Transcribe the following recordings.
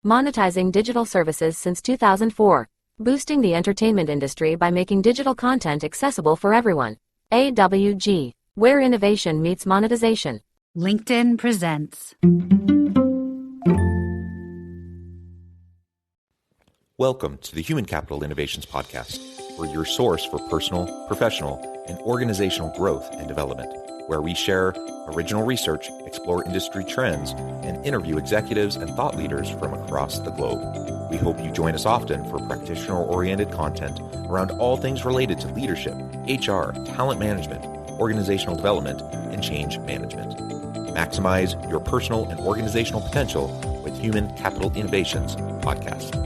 monetizing digital services since 2004, boosting the entertainment industry by making digital content accessible for everyone. AWG, where innovation meets monetization. LinkedIn presents. Welcome to the Human Capital Innovations Podcast, where your source for personal, professional, and organizational growth and development, where we share original research, explore industry trends, and interview executives and thought leaders from across the globe. We hope you join us often for practitioner-oriented content around all things related to leadership, HR, talent management, organizational development, and change management. Maximize your personal and organizational potential with Human Capital Innovations Podcast.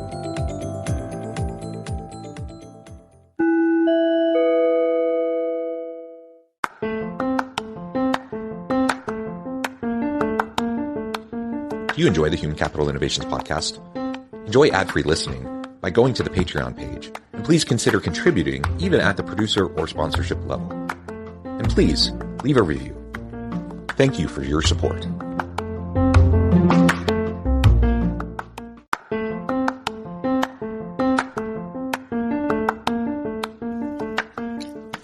If you enjoy the Human Capital Innovations Podcast, enjoy ad-free listening by going to the Patreon page, and please consider contributing even at the producer or sponsorship level. And please leave a review. Thank you for your support.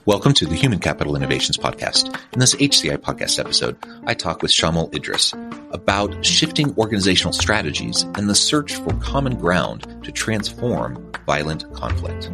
Welcome to the Human Capital Innovations Podcast. In this HCI Podcast episode, I talk with Shamil Idriss about shifting organizational strategies and the search for common ground to transform violent conflict.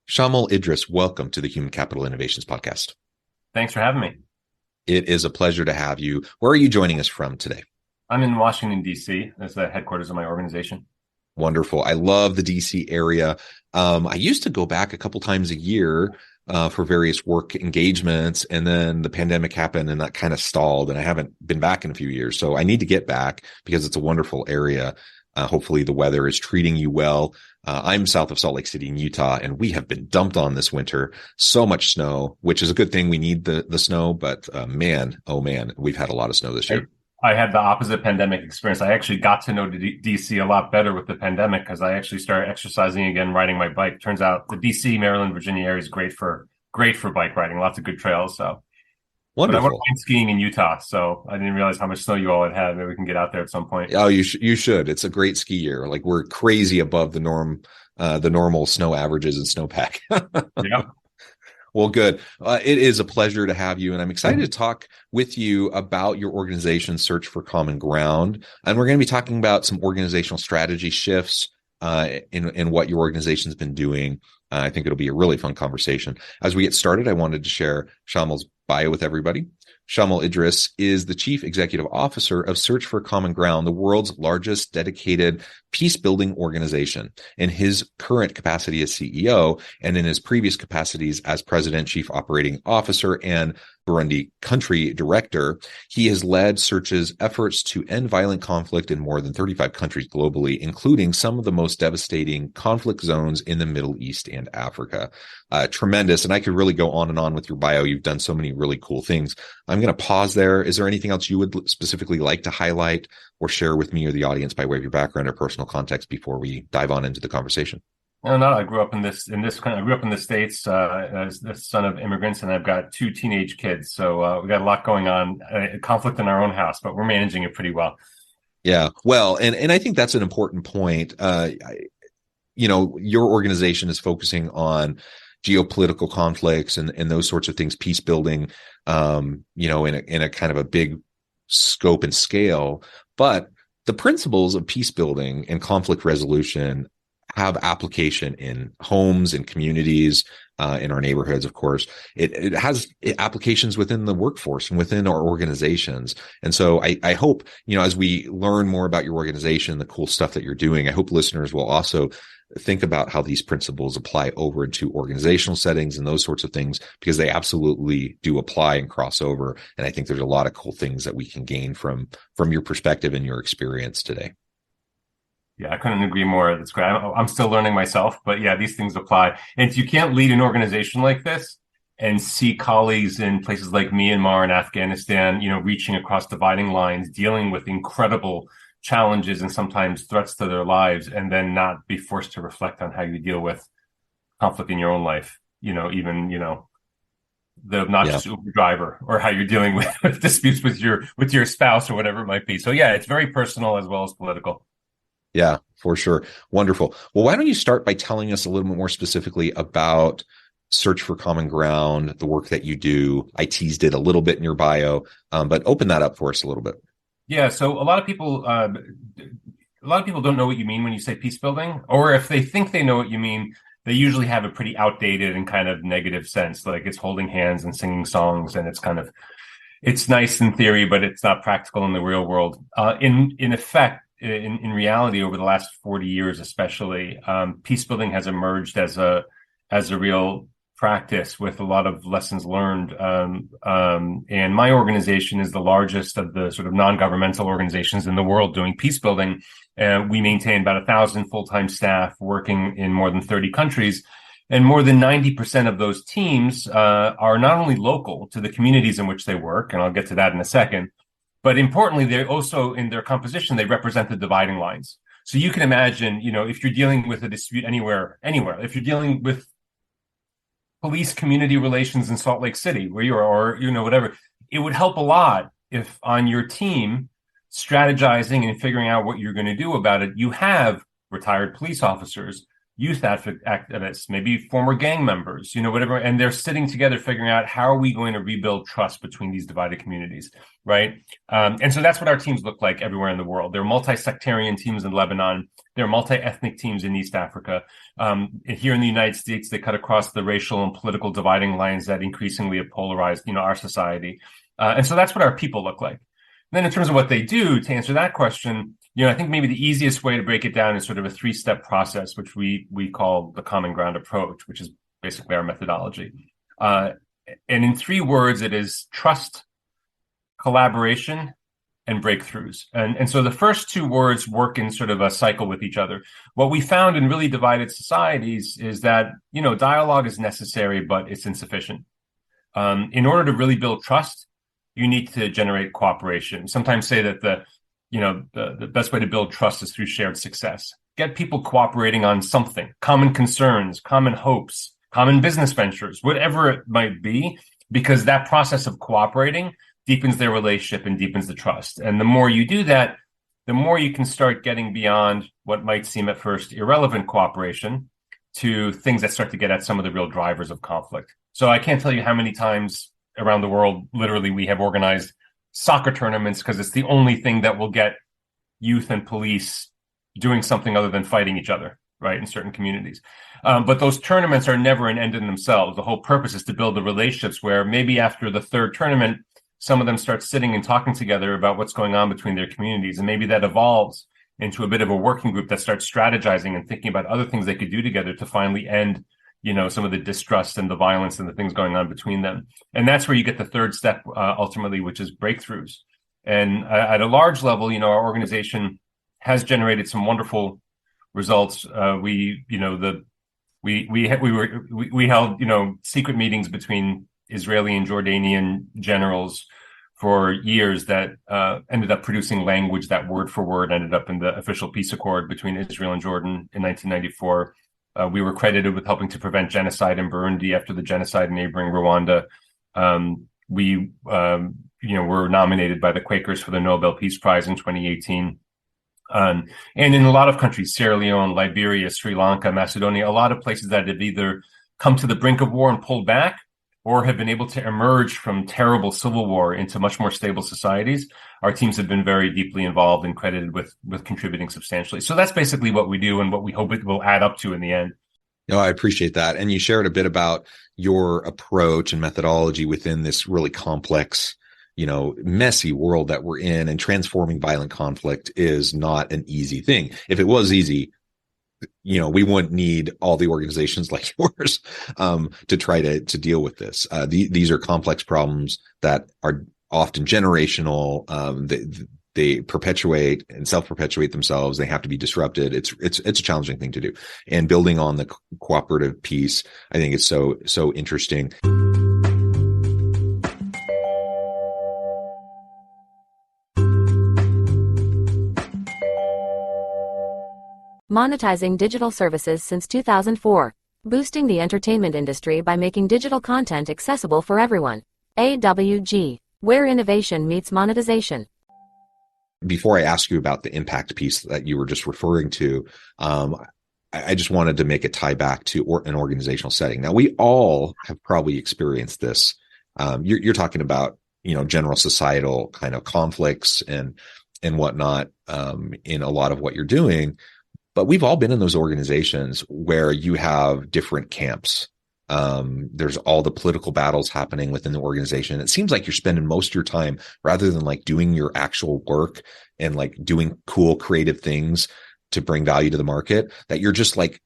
Shamil Idriss, welcome to the Human Capital Innovations Podcast. Thanks for having me. It is a pleasure to have you. Where are you joining us from today? I'm in Washington, D.C. That's the headquarters of my organization. Wonderful. I love the D.C. area. I used to go back a couple times a year for various work engagements, and then the pandemic happened and that kind of stalled, and I haven't been back in a few years. So I need to get back because it's a wonderful area. Hopefully the weather is treating you well. I'm south of Salt Lake City in Utah, and we have been dumped on this winter. So much snow, which is a good thing. We need the snow, but man, we've had a lot of snow this year. I had the opposite pandemic experience. I actually got to know DC a lot better with the pandemic because I actually started exercising again, riding my bike. Turns out the DC, Maryland, Virginia area is great for bike riding. Lots of good trails. So wonderful. But I went skiing in Utah, so I didn't realize how much snow you all had. Maybe we can get out there at some point. Oh, you should. It's a great ski year. Like, we're crazy above the normal snow averages and snowpack. Yeah. Well, good. It is a pleasure to have you, and I'm excited to talk with you about your organization's search for common ground. And we're going to be talking about some organizational strategy shifts in what your organization's been doing. I think it'll be a really fun conversation. As we get started, I wanted to share Shamil's bio with everybody. Shamil Idriss is the Chief Executive Officer of Search for Common Ground, the world's largest dedicated peace-building organization. In his current capacity as CEO, and in his previous capacities as President, Chief Operating Officer, and Burundi Country Director, he has led Search's efforts to end violent conflict in more than 35 countries globally, including some of the most devastating conflict zones in the Middle East and Africa. Tremendous. And I could really go on and on with your bio. You've done so many really cool things. I'm going to pause there. Is there anything else you would specifically like to highlight or share with me or the audience by way of your background or personal context before we dive on into the conversation? No. I grew up in the States as the son of immigrants, and I've got 2 teenage kids. So we got a lot going on, conflict in our own house, but we're managing it pretty well. Yeah. Well, and I think that's an important point. Your organization is focusing on geopolitical conflicts and those sorts of things, peace building, in a kind of a big scope and scale. But the principles of peace building and conflict resolution have application in homes and communities, in our neighborhoods, of course. It has applications within the workforce and within our organizations. And so I hope, as we learn more about your organization, the cool stuff that you're doing, I hope listeners will also think about how these principles apply over into organizational settings and those sorts of things, because they absolutely do apply and cross over. And I think there's a lot of cool things that we can gain from your perspective and your experience today. Yeah, I couldn't agree more. That's great. I'm still learning myself, but yeah, these things apply. And if you can't lead an organization like this, and see colleagues in places like Myanmar and Afghanistan, reaching across dividing lines, dealing with incredible challenges and sometimes threats to their lives, and then not be forced to reflect on how you deal with conflict in your own life, even the obnoxious Uber driver, or how you're dealing with disputes with your spouse or whatever it might be. So yeah, it's very personal as well as political. Yeah, for sure. Wonderful. Well, why don't you start by telling us a little bit more specifically about Search for Common Ground, the work that you do. I teased it a little bit in your bio, but open that up for us a little bit. Yeah. So a lot of people don't know what you mean when you say peace building, or if they think they know what you mean, they usually have a pretty outdated and kind of negative sense, like it's holding hands and singing songs, and it's nice in theory, but it's not practical in the real world. In effect, in reality, over the last 40 years, especially, peace building has emerged as a real practice with a lot of lessons learned. And my organization is the largest of the sort of non-governmental organizations in the world doing peace building. We maintain about 1,000 full-time staff working in more than 30 countries. And more than 90% of those teams are not only local to the communities in which they work, and I'll get to that in a second, but importantly, they're also, in their composition, they represent the dividing lines. So you can imagine, if you're dealing with a dispute anywhere, if you're dealing with police community relations in Salt Lake City, where you are, or, whatever, it would help a lot if on your team, strategizing and figuring out what you're going to do about it, you have retired police officers, youth activists, maybe former gang members, whatever, and they're sitting together figuring out, how are we going to rebuild trust between these divided communities, right? And so that's what our teams look like everywhere in the world. There are multi-sectarian teams in Lebanon. There are multi-ethnic teams in East Africa. Here in the United States, they cut across the racial and political dividing lines that increasingly have polarized, our society. And so that's what our people look like. And then in terms of what they do, to answer that question, I think maybe the easiest way to break it down is sort of a 3-step process, which we call the common ground approach, which is basically our methodology. And in 3 words, it is trust, collaboration, and breakthroughs. And so the first 2 words work in sort of a cycle with each other. What we found in really divided societies is that, dialogue is necessary, but it's insufficient. In order to really build trust, you need to generate cooperation. Sometimes say that the best way to build trust is through shared success. Get people cooperating on something, common concerns, common hopes, common business ventures, whatever it might be, because that process of cooperating deepens their relationship and deepens the trust. And the more you do that, the more you can start getting beyond what might seem at first irrelevant cooperation to things that start to get at some of the real drivers of conflict. So I can't tell you how many times around the world, literally, we have organized soccer tournaments because it's the only thing that will get youth and police doing something other than fighting each other, right, in certain communities. But those tournaments are never an end in themselves. The whole purpose is to build the relationships where maybe after the 3rd tournament, some of them start sitting and talking together about what's going on between their communities. And maybe that evolves into a bit of a working group that starts strategizing and thinking about other things they could do together to finally end some of the distrust and the violence and the things going on between them. And that's where you get the 3rd step, ultimately, which is breakthroughs. And at a large level, our organization has generated some wonderful results. We held, secret meetings between Israeli and Jordanian generals for years that ended up producing language that word for word ended up in the official peace accord between Israel and Jordan in 1994. We were credited with helping to prevent genocide in Burundi after the genocide in neighboring Rwanda. We were nominated by the Quakers for the Nobel Peace Prize in 2018. And in a lot of countries, Sierra Leone, Liberia, Sri Lanka, Macedonia, a lot of places that have either come to the brink of war and pulled back, or have been able to emerge from terrible civil war into much more stable societies, our teams have been very deeply involved and credited with contributing substantially. So that's basically what we do and what we hope it will add up to in the end. No, I appreciate that. And you shared a bit about your approach and methodology within this really complex, messy world that we're in, and transforming violent conflict is not an easy thing. If it was easy, we wouldn't need all the organizations like yours to try to deal with this. These are complex problems that are often generational. They perpetuate and self-perpetuate themselves. They have to be disrupted. It's a challenging thing to do. And building on the cooperative piece, I think it's so interesting. Monetizing digital services since 2004. Boosting the entertainment industry by making digital content accessible for everyone. AWG, where innovation meets monetization. Before I ask you about the impact piece that you were just referring to, I just wanted to make a tie back to an organizational setting. Now, we all have probably experienced this. You're talking about, general societal kind of conflicts and whatnot in a lot of what you're doing. But we've all been in those organizations where you have different camps. There's all the political battles happening within the organization. It seems like you're spending most of your time, rather than like doing your actual work and like doing cool, creative things to bring value to the market, that you're just like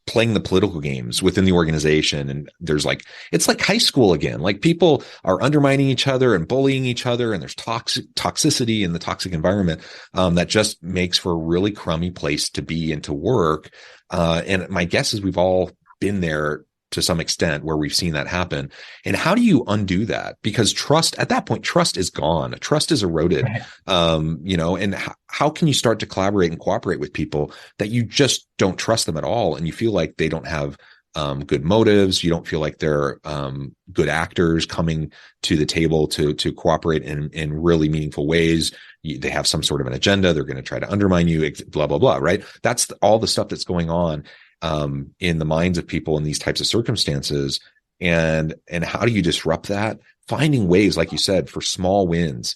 playing the political games within the organization. And there's like, it's like high school again. Like people are undermining each other and bullying each other. And there's toxicity in the toxic environment that just makes for a really crummy place to be and to work. And my guess is we've all been there to some extent where we've seen that happen. And how do you undo that? Because trust, at that point, trust is gone. Trust is eroded. Right. And how can you start to collaborate and cooperate with people that you just don't trust them at all? And you feel like they don't have good motives. You don't feel like they're good actors coming to the table to cooperate in really meaningful ways. They have some sort of an agenda. They're going to try to undermine you, blah, blah, blah, right? That's all the stuff that's going on in the minds of people in these types of circumstances. And how do you disrupt that? Finding ways, like you said, for small wins,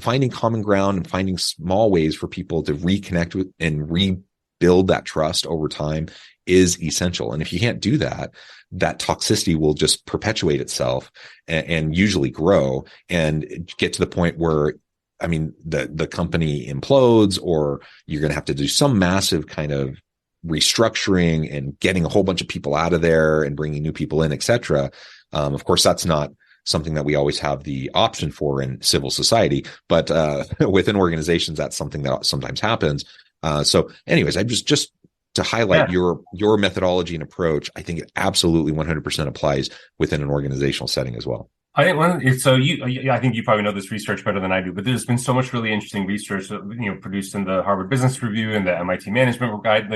finding common ground and finding small ways for people to reconnect with and rebuild that trust over time is essential. And if you can't do that, that toxicity will just perpetuate itself and usually grow and get to the point where, the company implodes, or you're going to have to do some massive kind of restructuring and getting a whole bunch of people out of there and bringing new people in, et cetera. Of course, that's not something that we always have the option for in civil society, but within organizations, that's something that sometimes happens. So anyways, I just to highlight your methodology and approach, I think it absolutely 100% applies within an organizational setting as well. I think you probably know this research better than I do, but there's been so much really interesting research, produced in the Harvard Business Review and the MIT Management Guide,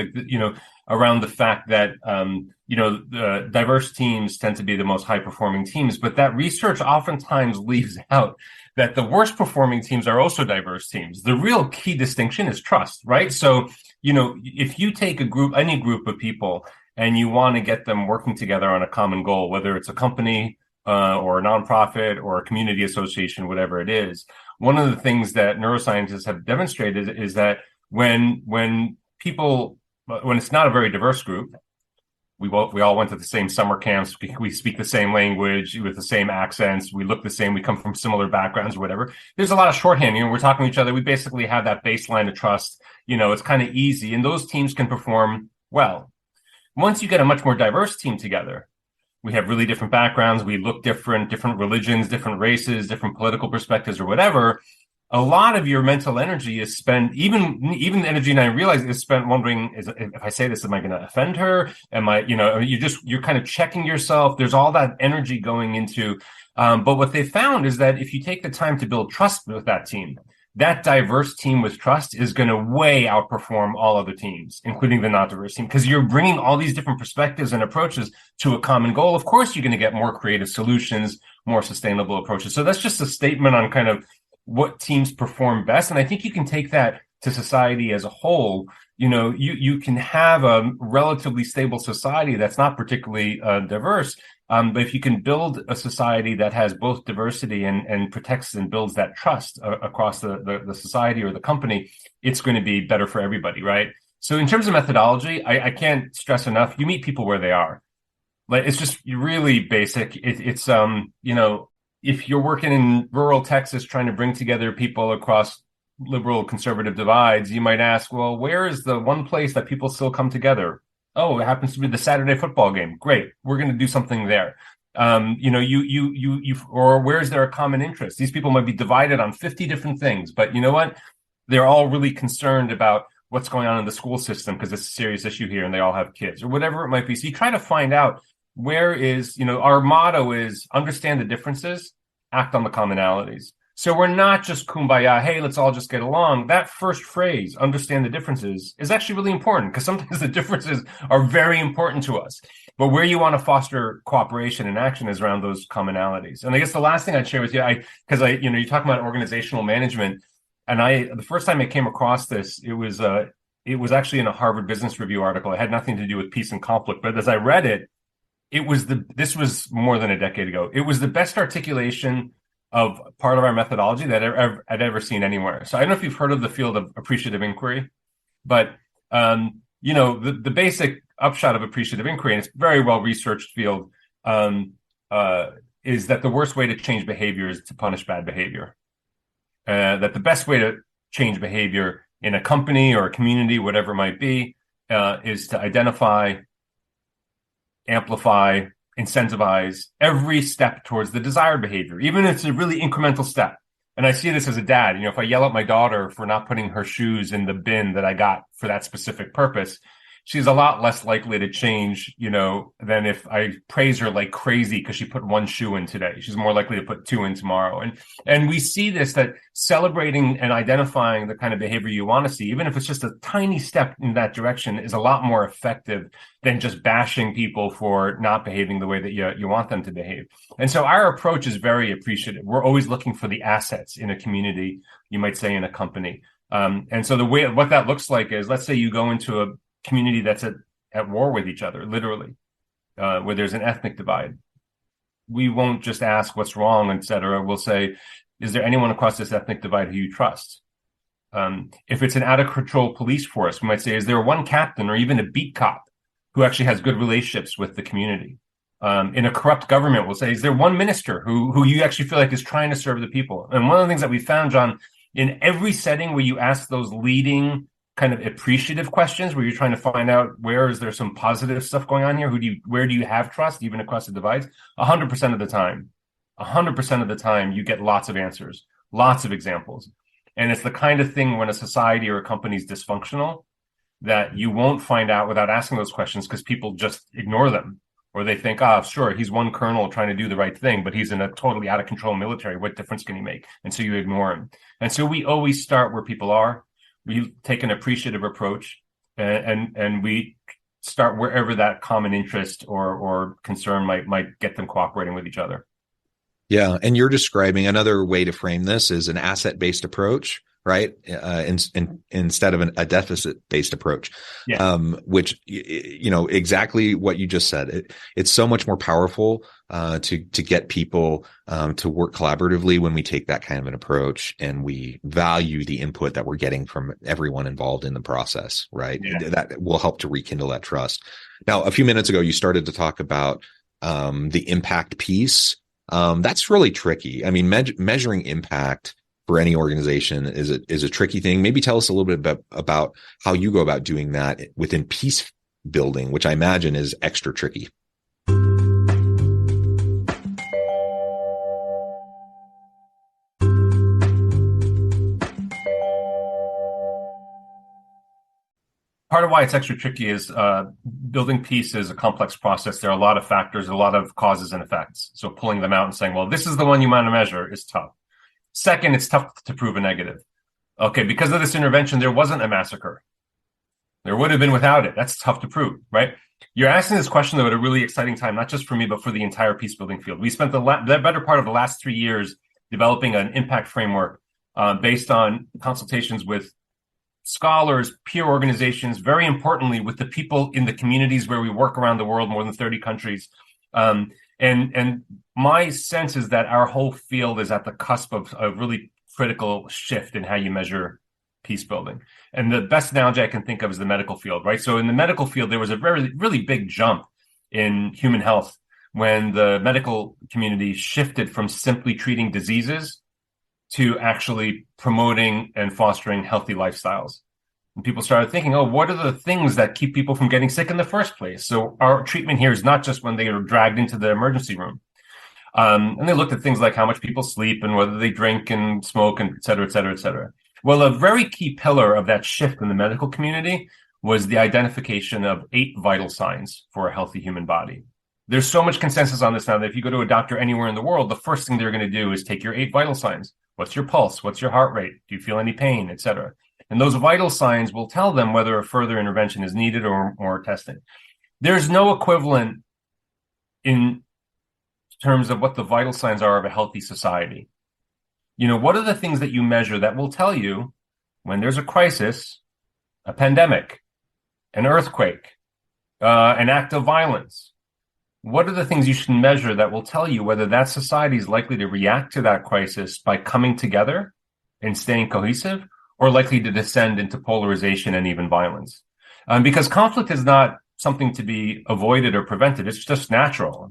around the fact that, the diverse teams tend to be the most high performing teams, but that research oftentimes leaves out that the worst performing teams are also diverse teams. The real key distinction is trust, right? So, if you take any group of people and you want to get them working together on a common goal, whether it's a company, or a nonprofit or a community association, whatever it is. One of the things that neuroscientists have demonstrated is that when it's not a very diverse group, we all went to the same summer camps, we speak the same language with the same accents, we look the same, we come from similar backgrounds or whatever. There's a lot of shorthand, we're talking to each other. We basically have that baseline of trust. It's kind of easy, and those teams can perform well. Once you get a much more diverse team together, we have really different backgrounds. We look different religions, different races, different political perspectives or whatever. A lot of your mental energy is spent, even the energy, and I realize, is spent wondering, if I say this, am I going to offend her? Am I, you're kind of checking yourself. There's all that energy going into, but what they found is that if you take the time to build trust with that team, that diverse team with trust is going to way outperform all other teams, including the not diverse team, because you're bringing all these different perspectives and approaches to a common goal. Of course, you're going to get more creative solutions, more sustainable approaches. So that's just a statement on kind of what teams perform best. And I think you can take that to society as a whole. You can have a relatively stable society that's not particularly diverse. But if you can build a society that has both diversity and protects and builds that trust across the society or the company, it's going to be better for everybody, right? So in terms of methodology, I can't stress enough, you meet people where they are. Like, it's just really basic. It's if you're working in rural Texas trying to bring together people across liberal conservative divides, you might ask, well, where is the one place that people still come together? Oh, it happens to be the Saturday football game. Great. We're going to do something there. Or where is there a common interest? These people might be divided on 50 different things, but you know what? They're all really concerned about what's going on in the school system because it's a serious issue here and they all have kids or whatever it might be. So you try to find out where is, our motto is understand the differences, act on the commonalities. So we're not just kumbaya, hey, let's all just get along. That first phrase, understand the differences, is actually really important because sometimes the differences are very important to us. But where you want to foster cooperation and action is around those commonalities. And I guess the last thing I'd share with you, because you're talking about organizational management, and the first time I came across this, it was actually in a Harvard Business Review article. It had nothing to do with peace and conflict, but as I read it, this was more than a decade ago. It was the best articulation of part of our methodology that I'd ever seen anywhere. So I don't know if you've heard of the field of appreciative inquiry, but the basic upshot of appreciative inquiry, and it's a very well researched field, is that the worst way to change behavior is to punish bad behavior. That the best way to change behavior in a company or a community, whatever it might be, is to identify, amplify, incentivize every step towards the desired behavior, even if it's a really incremental step. And I see this as a dad. If I yell at my daughter for not putting her shoes in the bin that I got for that specific purpose, she's a lot less likely to change, than if I praise her like crazy because she put one shoe in today. She's more likely to put two in tomorrow. And we see this, that celebrating and identifying the kind of behavior you want to see, even if it's just a tiny step in that direction, is a lot more effective than just bashing people for not behaving the way that you want them to behave. And so our approach is very appreciative. We're always looking for the assets in a community, you might say in a company. And so what that looks like is, let's say you go into a community that's at war with each other, literally, where there's an ethnic divide. We won't just ask what's wrong, et cetera. We'll say, is there anyone across this ethnic divide who you trust? If it's an out-of-control police force, we might say, is there one captain or even a beat cop who actually has good relationships with the community? In a corrupt government, we'll say, is there one minister who you actually feel like is trying to serve the people? And one of the things that we found, John, in every setting where you ask those leading kind of appreciative questions, where you're trying to find out where is there some positive stuff going on here, where do you have trust, even across the divides, 100% of the time you get lots of answers, lots of examples. And it's the kind of thing when a society or a company is dysfunctional that you won't find out without asking those questions, because people just ignore them, or they think, sure, he's one colonel trying to do the right thing, but he's in a totally out of control military. What difference can he make? And so you ignore him. And so we always start where people are. We take an appreciative approach, and we start wherever that common interest or concern might get them cooperating with each other. Yeah, and you're describing another way to frame this is an asset-based approach, right? Instead of a deficit-based approach, yeah. Which exactly what you just said. It's so much more powerful to get people to work collaboratively when we take that kind of an approach, and we value the input that we're getting from everyone involved in the process, right? Yeah. That will help to rekindle that trust. Now, a few minutes ago, you started to talk about the impact piece. That's really tricky. I mean, measuring impact for any organization is a tricky thing. Maybe tell us a little bit about how you go about doing that within peace building, which I imagine is extra tricky. Part of why it's extra tricky is building peace is a complex process. There are a lot of factors, a lot of causes and effects. So pulling them out and saying, well, this is the one you want to measure is tough. Second, it's tough to prove a negative. Okay, because of this intervention, there wasn't a massacre. There would have been without it. That's tough to prove, right? You're asking this question, though, at a really exciting time, not just for me, but for the entire peace building field. We spent the better part of the last 3 years developing an impact framework based on consultations with scholars, peer organizations, very importantly, with the people in the communities where we work around the world, more than 30 countries. And my sense is that our whole field is at the cusp of a really critical shift in how you measure peace building. And the best analogy I can think of is the medical field, right? So in the medical field, there was a really big jump in human health when the medical community shifted from simply treating diseases to actually promoting and fostering healthy lifestyles. And people started thinking, what are the things that keep people from getting sick in the first place? So our treatment here is not just when they are dragged into the emergency room. And they looked at things like how much people sleep and whether they drink and smoke and et cetera, et cetera, et cetera. Well, a very key pillar of that shift in the medical community was the identification of 8 vital signs for a healthy human body. There's so much consensus on this now that if you go to a doctor anywhere in the world, the first thing they're going to do is take your 8 vital signs. What's your pulse? What's your heart rate? Do you feel any pain, etc.? And those vital signs will tell them whether a further intervention is needed or more testing. There's no equivalent in terms of what the vital signs are of a healthy society. What are the things that you measure that will tell you when there's a crisis, a pandemic, an earthquake, an act of violence? What are the things you should measure that will tell you whether that society is likely to react to that crisis by coming together and staying cohesive, or likely to descend into polarization and even violence? Because conflict is not something to be avoided or prevented. It's just natural.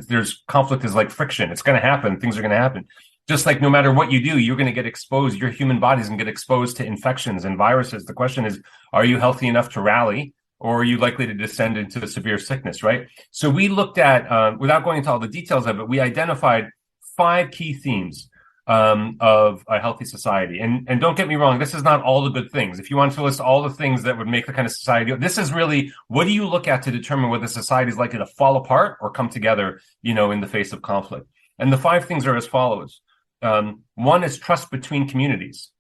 There's conflict is like friction. It's going to happen. Things are going to happen. Just like no matter what you do, you're going to get exposed. Your human body's going to get exposed to infections and viruses. The question is, are you healthy enough to rally, or are you likely to descend into a severe sickness, right? So we looked at, without going into all the details of it, we identified 5 key themes of a healthy society. And don't get me wrong, this is not all the good things. If you want to list all the things that would make the kind of society, this is really, what do you look at to determine whether society is likely to fall apart or come together, in the face of conflict? And the 5 things are as follows. 1 is trust between communities.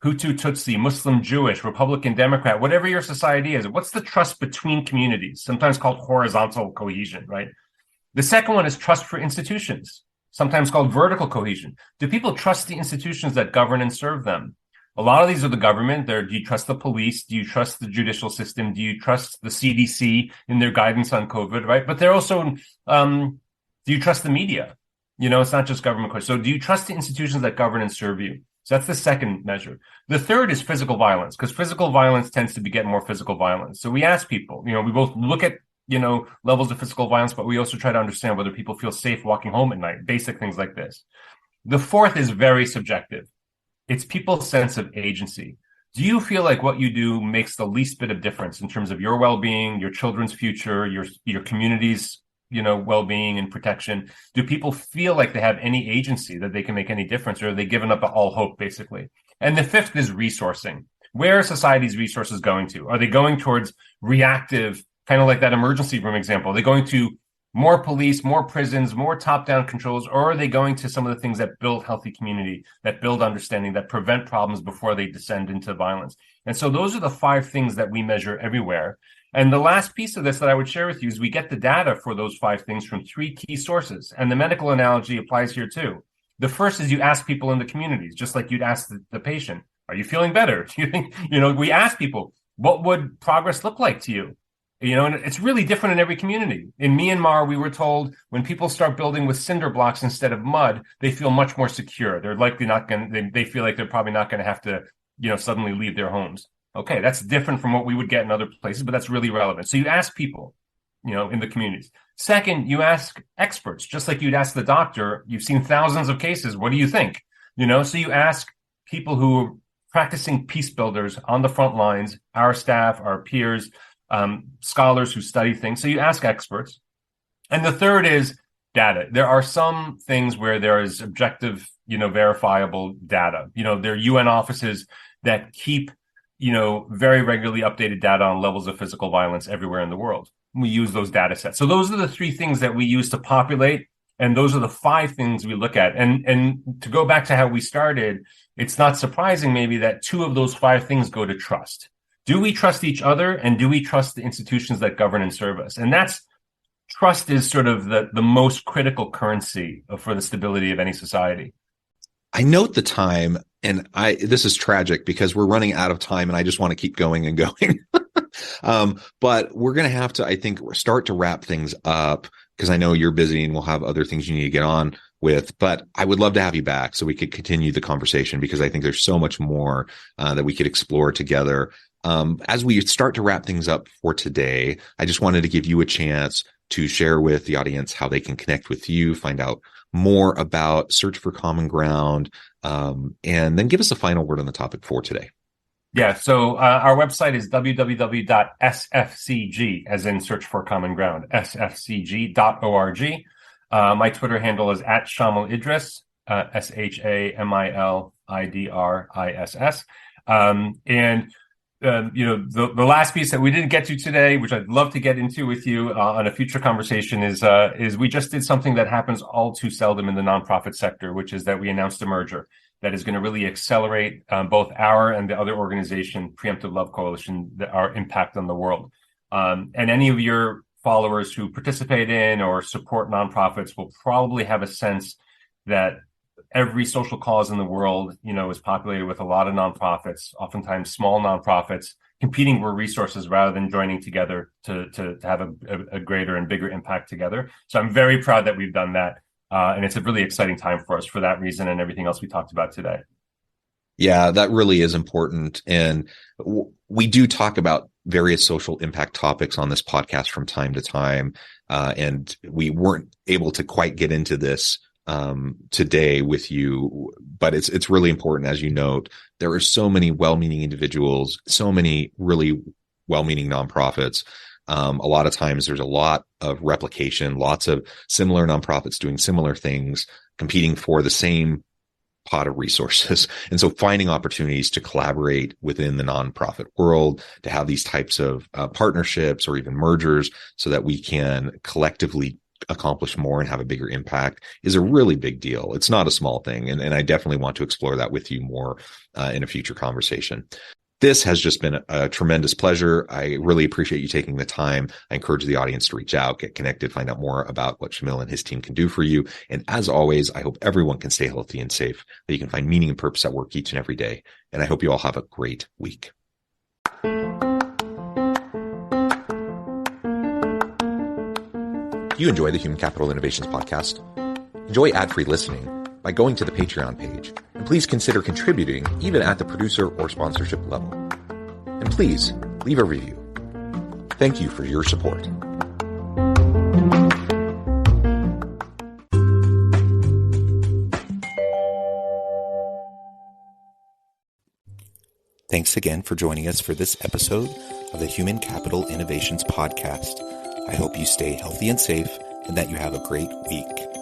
Hutu, Tutsi, Muslim, Jewish, Republican, Democrat, whatever your society is. What's the trust between communities? Sometimes called horizontal cohesion, right? The second one is trust for institutions, sometimes called vertical cohesion. Do people trust the institutions that govern and serve them? A lot of these are the government. Do you trust the police? Do you trust the judicial system? Do you trust the CDC in their guidance on COVID, right? But they're also, do you trust the media? It's not just government. So do you trust the institutions that govern and serve you? So that's the second measure. The third is physical violence, because physical violence tends to beget more physical violence. So we ask people, we both look at, levels of physical violence, but we also try to understand whether people feel safe walking home at night, basic things like this. The fourth is very subjective. It's people's sense of agency. Do you feel like what you do makes the least bit of difference in terms of your well-being, your children's future, your community's well-being and protection? Do people feel like they have any agency, that they can make any difference, or are they given up all hope, basically? And the fifth is resourcing. Where are society's resources going to? Are they going towards reactive, kind of like that emergency room example? Are they going to more police, more prisons, more top-down controls, or are they going to some of the things that build healthy community, that build understanding, that prevent problems before they descend into violence? And so those are the 5 things that we measure everywhere. And the last piece of this that I would share with you is we get the data for those 5 things from 3 key sources. And the medical analogy applies here too. The first is you ask people in the communities, just like you'd ask the patient, are you feeling better? Do you think, we ask people, what would progress look like to you? And it's really different in every community. In Myanmar, we were told when people start building with cinder blocks instead of mud, they feel much more secure. They're likely not going to, they feel like they're probably not going to have to, suddenly leave their homes. Okay, that's different from what we would get in other places, but that's really relevant. So you ask people, in the communities. Second, you ask experts, just like you'd ask the doctor. You've seen thousands of cases. What do you think? So you ask people who are practicing peace builders on the front lines, our staff, our peers, scholars who study things. So you ask experts. And the third is data. There are some things where there is objective, verifiable data. There are UN offices that keep very regularly updated data on levels of physical violence everywhere in the world. We use those data sets. So those are the 3 things that we use to populate. And those are the 5 things we look at. And to go back to how we started, it's not surprising maybe that 2 of those 5 things go to trust. Do we trust each other? And do we trust the institutions that govern and serve us? And trust is sort of the most critical currency for the stability of any society. I note the time, and this is tragic because we're running out of time and I just want to keep going and going. But we're going to have to, I think, start to wrap things up because I know you're busy and we'll have other things you need to get on with. But I would love to have you back so we could continue the conversation because I think there's so much more that we could explore together. As we start to wrap things up for today, I just wanted to give you a chance to share with the audience how they can connect with you, find out more about Search for Common Ground, and then give us a final word on the topic for today. Yeah, so our website is www.sfcg, as in Search for Common Ground, sfcg.org. My Twitter handle is @Shamil Idriss, SHAMIL IDRISS. And the last piece that we didn't get to today, which I'd love to get into with you on a future conversation, is we just did something that happens all too seldom in the nonprofit sector, which is that we announced a merger that is going to really accelerate both our and the other organization, Preemptive Love Coalition, our impact on the world. And any of your followers who participate in or support nonprofits will probably have a sense that every social cause in the world, is populated with a lot of nonprofits, oftentimes small nonprofits, competing for resources rather than joining together to have a greater and bigger impact together. So I'm very proud that we've done that. And it's a really exciting time for us for that reason and everything else we talked about today. Yeah, that really is important. And we do talk about various social impact topics on this podcast from time to time. And we weren't able to quite get into this today with you, but it's really important. As you note, there are so many well-meaning individuals, so many really well-meaning nonprofits. A lot of times there's a lot of replication, lots of similar nonprofits doing similar things, competing for the same pot of resources. And so finding opportunities to collaborate within the nonprofit world, to have these types of partnerships or even mergers so that we can collectively accomplish more and have a bigger impact is a really big deal. It's not a small thing. And I definitely want to explore that with you more in a future conversation. This has just been a tremendous pleasure. I really appreciate you taking the time. I encourage the audience to reach out, get connected, find out more about what Shamil and his team can do for you. And as always, I hope everyone can stay healthy and safe, that you can find meaning and purpose at work each and every day. And I hope you all have a great week. Do you enjoy the Human Capital Innovations podcast? Enjoy ad-free listening by going to the Patreon page, and please consider contributing even at the producer or sponsorship level. And please leave a review. Thank you for your support. Thanks again for joining us for this episode of the Human Capital Innovations podcast. I hope you stay healthy and safe and that you have a great week.